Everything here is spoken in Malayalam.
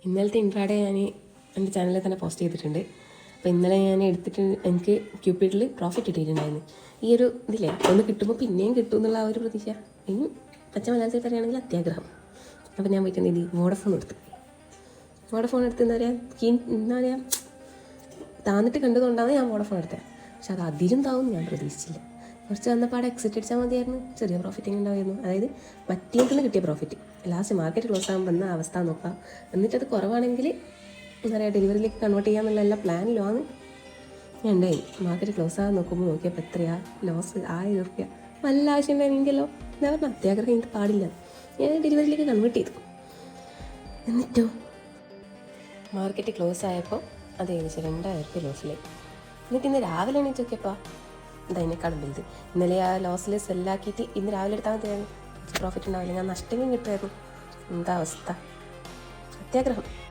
ഇന്നലത്തെ ഇൻട്രാഡേ ഞാൻ എൻ്റെ ചാനലിൽ തന്നെ പോസ്റ്റ് ചെയ്തിട്ടുണ്ട്. അപ്പോൾ ഇന്നലെ ഞാൻ എടുത്തിട്ട് എനിക്ക് ക്യൂപ്പിഡിൽ പ്രോഫിറ്റ് കിട്ടിയിട്ടുണ്ടായിരുന്നു. ഈ ഒരു ഇതില്ലേ ഒന്ന് കിട്ടുമ്പോൾ പിന്നെയും കിട്ടും എന്നുള്ള ആ ഒരു പ്രതീക്ഷ. ഇനി പച്ച മലയാളത്തിൽ പറയുകയാണെങ്കിൽ അത്യാഗ്രഹം. അപ്പോൾ ഞാൻ പോയിട്ട് ഇത് വോഡഫോൺ എടുത്തു. വോഡഫോൺ എടുത്ത് എന്താ പറയുക താന്നിട്ട് കണ്ടതുകൊണ്ടാണ് ഞാൻ വോഡഫോൺ എടുത്തത്. പക്ഷെ അത് അതിലും താവും ഞാൻ പ്രതീക്ഷിച്ചില്ല. കുറച്ച് വന്നപ്പോൾ എക്സിറ്റ് അടിച്ചാൽ മതിയായിരുന്നു, ചെറിയ പ്രോഫിറ്റിംഗ് ഉണ്ടായിരുന്നു. അതായത് മറ്റേതിൽ നിന്ന് കിട്ടിയ പ്രോഫിറ്റ് ലാസ്റ്റ് മാർക്കറ്റ് ക്ലോസ് ആകുമ്പോൾ വന്ന അവസ്ഥ നോക്കാം. എന്നിട്ടത് കുറവാണെങ്കിൽ എന്താ പറയുക ഡെലിവറിയിലേക്ക് കൺവേർട്ട് ചെയ്യാമെന്നുള്ള എല്ലാ പ്ലാനിലുമാണ് ഞാൻ ഉണ്ടായി. മാർക്കറ്റ് ക്ലോസ് ആകാൻ നോക്കിയപ്പോൾ എത്രയാ ലോസ്, 1000 രൂപ. വല്ല ആവശ്യം ഉണ്ടായിരുന്നെങ്കിലോ എന്താ പറഞ്ഞാൽ അത്യാഗ്രഹം എനിക്ക് പാടില്ല. ഞാൻ ഡെലിവറിയിലേക്ക് കൺവേർട്ട് ചെയ്തു. എന്നിട്ടോ മാർക്കറ്റ് ക്ലോസ് ആയപ്പോൾ അത് ഏകദേശം 2000 രൂപ ലോസിലായി. എന്നിട്ട് ഇന്ന് രാവിലെ എണീറ്റ് നോക്കിയപ്പോൾ അതിനേക്കാളും വലുത്. ഇന്നലെ ആ ലോസിൽ സെല്ലാക്കിയിട്ട് ഇന്ന് രാവിലെ എടുത്താൽ മതിയായിരുന്നു, പ്രോഫിറ്റ് ഉണ്ടാവില്ല, ഞാൻ നഷ്ടവും കിട്ടുമായിരുന്നു. എന്താ അവസ്ഥ, അത്യാഗ്രഹം.